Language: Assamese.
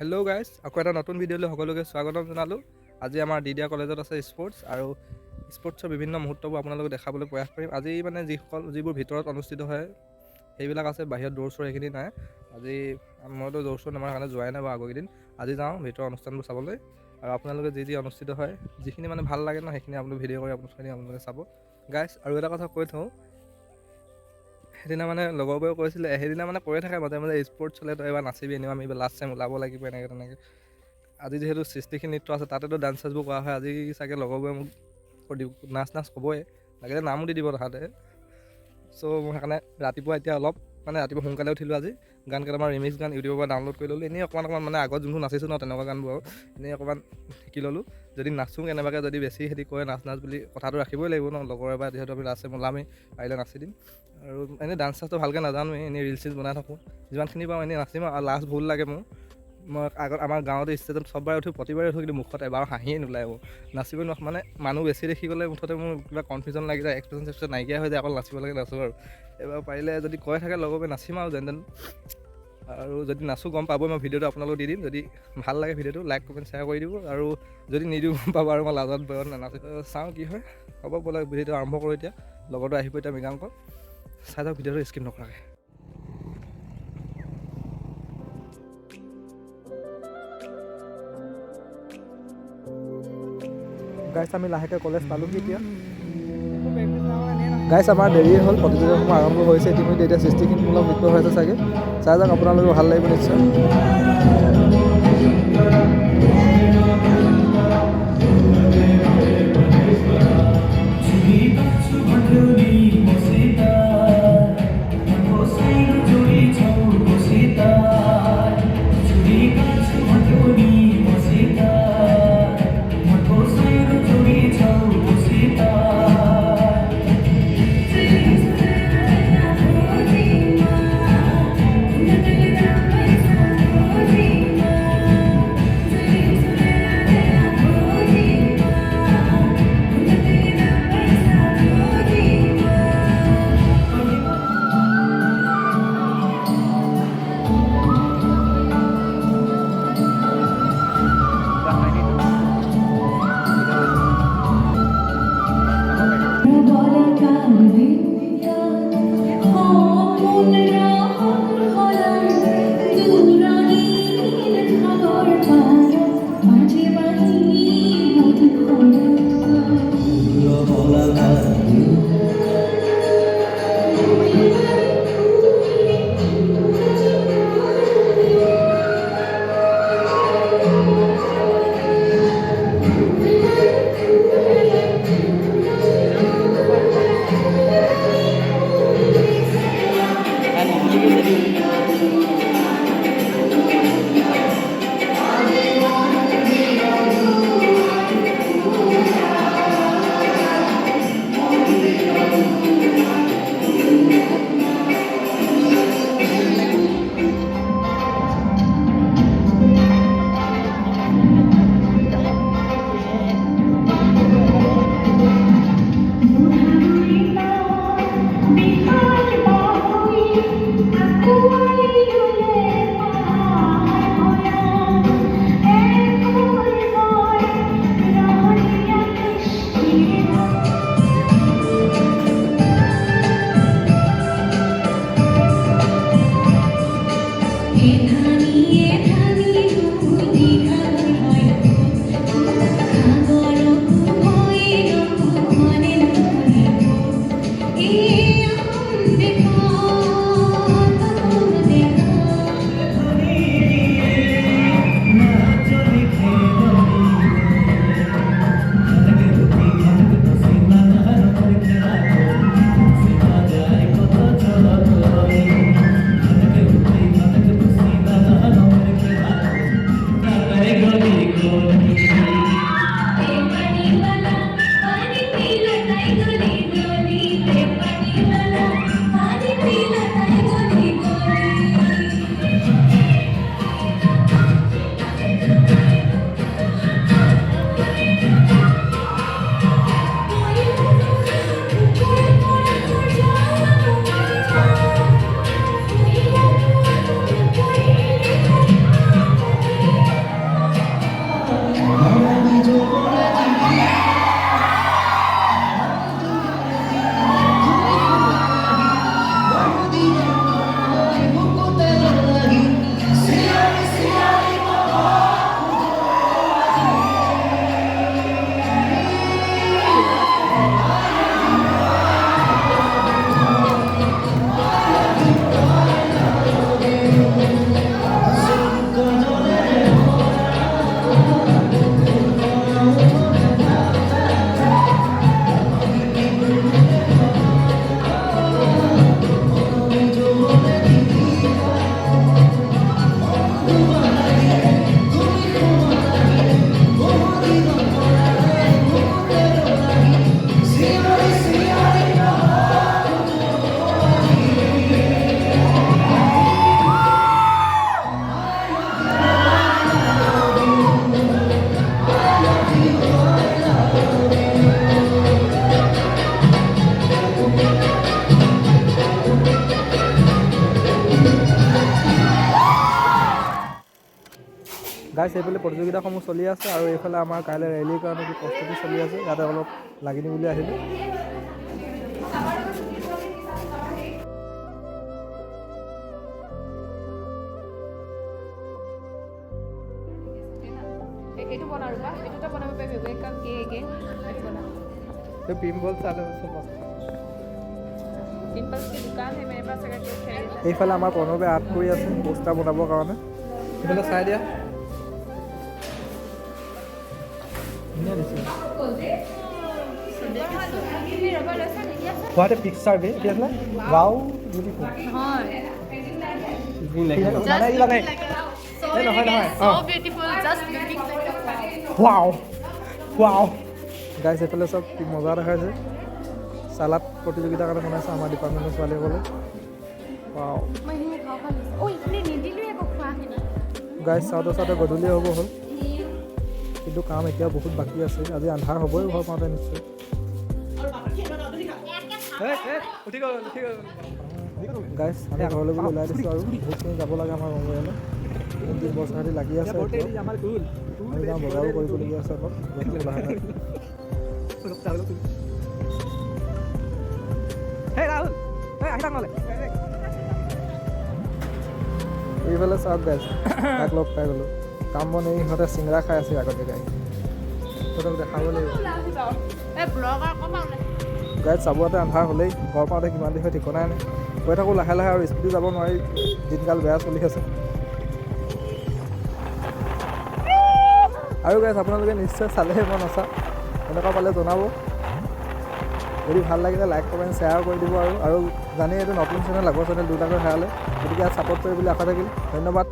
হেল্ল' গাইজ, আকৌ এটা নতুন ভিডিঅ'লৈ সকলোকে স্বাগতম জনালোঁ। আজি আমাৰ দিদিয়া কলেজত আছে স্পৰ্টছ, আৰু স্পৰ্টছৰ বিভিন্ন মুহূৰ্তবোৰ আপোনালোকক দেখাবলৈ প্ৰয়াস কৰিম। আজি মানে যিবোৰ ভিতৰত অনুষ্ঠিত হয় সেইবিলাক আছে, বাহিৰত দৌৰ চৌৰ সেইখিনি নাই। আজি মইতো দৌৰ চৌৰ নামাৰ কাৰণে যোৱাই নাই বাৰু আগৰকেইদিন। আজি যাওঁ ভিতৰৰ অনুষ্ঠানবোৰ চাবলৈ, আৰু আপোনালোকে যি অনুষ্ঠিত হয়, যিখিনি মানে ভাল লাগে ন, সেইখিনি আপোনালোকে ভিডিঅ' কৰি আপোনালোকে চাব গাইজ। আৰু এটা কথা কৈ থওঁ, সেইদিনা মানে লগৰবোৰে কৈছিলে, সেইদিনা মানে কৈ থাকে মাজে মাজে স্পৰ্টছ হ'লে তই এবাৰ নাচিবি, এনেও আমি লাষ্ট টাইম ওলাব লাগিব এনেকৈ তেনেকৈ। আজি যিহেতু সৃষ্টিশীল নৃত্য আছে, তাতেতো ডান্স চান্সবোৰ কৰা হয়। আজি চাগে লগৰবোৰে মোক নাচ ক'বই, লাগিলে নামো দি দিব তাহাঁতে। চ' মই সেইকাৰণে ৰাতিপুৱা ৰাতিপুৱা সোনকালে উঠিলোঁ। আজি গান কেইটামান ৰিমিক্স গান ইউটিউবৰ পৰা ডাউনলোড কৰি ল'লোঁ। এনেই অকণমান মানে আগত যোনবোৰ নাচিছোঁ ন, তেনেকুৱা গানবোৰ আৰু এনেই অকণমান শিকি ল'লোঁ। যদি নাচোঁ কেনেবাকৈ, যদি বেছি সিহঁতি কয় নাচ বুলি, কথাটো ৰাখিবই লাগিব ন। লগৰ এবাৰ যিহেতু আমি লাষ্ট টাইম ওলামেই, পাৰিলে নাচি দিম। আৰু এনেই ডান্স চান্সটো ভালকৈ নাজানোৱেই, এনেই ৰিলচ চিলচ বনাই থাকোঁ। যিমানখিনি পাওঁ এনেই নাচিম। আৰু লাষ্ট ভুল লাগে মোৰ, মই আগত আমাৰ গাঁৱতে ষ্টেজত চববাৰে উঠোঁ, প্ৰতিবাৰে উঠোঁ, কিন্তু মুখত এবাৰ হাঁহিয়ে নোলায় মোৰ। নাচিবই নোৱাৰোঁ, মানে মানুহ বেছি দেখি গ'লে মুঠতে মোৰ কিবা কনফিউজন লাগি যায়, এক্সপ্ৰেছন নাইকিয়া হৈ যায়, অকল নাচিব লাগে নাচোঁ আৰু। এবাৰ পাৰিলে যদি কৈ থাকে লগৰবোৰে নাচিম আৰু যেন তেন। আৰু যদি নাচোঁ গম পাব, মই ভিডিঅ'টো আপোনালোকক দি দিম। যদি ভাল লাগে ভিডিঅ'টো লাইক কমেণ্ট শ্বেয়াৰ কৰি দিব, আৰু যদি নিদিওঁ গম পাব আৰু মই লাজত ভয়ত নানাচোঁ। চাওঁ কি হয়, হ'ব ব'লক ভিডিঅ'টো আৰম্ভ কৰোঁ। এতিয়া লগৰটো আহিব, এতিয়া মৃগাংক চাই যাওক ভিডিঅ'টো স্কিপ নকৰাকৈ। গাইছ, আমি লাহেকৈ কলেজ পালোঁহি এতিয়া। গাইছ, আমাৰ দেৰিয়ে হ'ল, প্ৰতিযোগিতাসমূহ আৰম্ভ হৈছে ইতিমধ্যে। এতিয়া সৃষ্টিশীলমূলক নৃত্য হৈ আছে চাগে, চাই যাওক, আপোনালোকৰ ভাল লাগিব নিশ্চয়। গাইছ এইফালে প্ৰতিযোগিতাসমূহ চলি আছে আৰু এইফালে আমাৰ কাইলৈ ৰেলীৰ কাৰণে কি প্ৰস্তুতি চলি আছে ইয়াতে অলপ লাগি দিম বুলি আহিলোঁ এইটো বনাও ৰবা এইটোটা বনাব পাৰিবি ওয়েলকাম কে तो पिम्पल चालू पिम्पल्स की दुकान है मेरे पास अगर केक चाहिए এইফালে আমাৰ প্ৰণৱে আৰ্ট কৰি আছে পোষ্টাৰ বনাবৰ কাৰণে এইফালে চাই দিয়া ধুনীয়া দিছে হোৱাট এ পিকচাৰ বে কি আছিলে ৱাও বিউটিফুল হয় নহয় so beautiful just looking like a flower wow wow গাইছ এইফালে চব কি মজা দেখাইছে চালাড প্ৰতিযোগিতাৰ কাৰণে বনাইছে আমাৰ ডিপাৰ্টমেণ্টৰ ছোৱালীসকলে ৱাও মই হে খাব পাৰিছো ঐ ইনে নিদিলো একো খোৱাখিনি গাইছ চাওঁতে চাওঁতে গধূলি হ'ব হ'ল কিন্তু কাম এতিয়া বহুত বাকী আছে আজি আন্ধাৰ হ'বই ঘৰ পাওঁতে নিশ্চয় গাইছ আমি ঘৰলৈ বুলি ওলাই দিছোঁ আৰু বহুতখিনি যাব লাগে আমাৰ ৰঙৰীয়ালৈ দিন বছৰটি লাগি আছে আমি যাওঁ বজাৰো কৰিবলগীয়া আছে অলপ এইফালে চাওক গাইছ তাক লগ পাই গ'লোঁ কাম বন এই সিহঁতে চিংৰা খাই আছে আগতে গাই সিহঁতক দেখাব লাগিব গাইড চাবুৱাতে আন্ধাৰ হ'লেই ঘৰ পাওঁতে কিমান দেৰি হয় ঠিকনাই নাই গৈ থাকোঁ লাহে লাহে আৰু স্পীডো যাব নোৱাৰি দিনকাল বেয়া চলি আছে আৰু গাইছ আপোনালোকে নিশ্চয় চালেহে মই নচা এনেকুৱা পালে জনাব যদি ভাল লাগিলে লাইক কমেণ্ট শ্বেয়াৰ কৰি দিব আৰু জানেই এইটো নতুন চেনেল আগৰ চেনেল দুটাকৈ হেৰালে গতিকে ইয়াত ছাপোৰ্ট কৰি বুলি আশা থাকিল ধন্যবাদ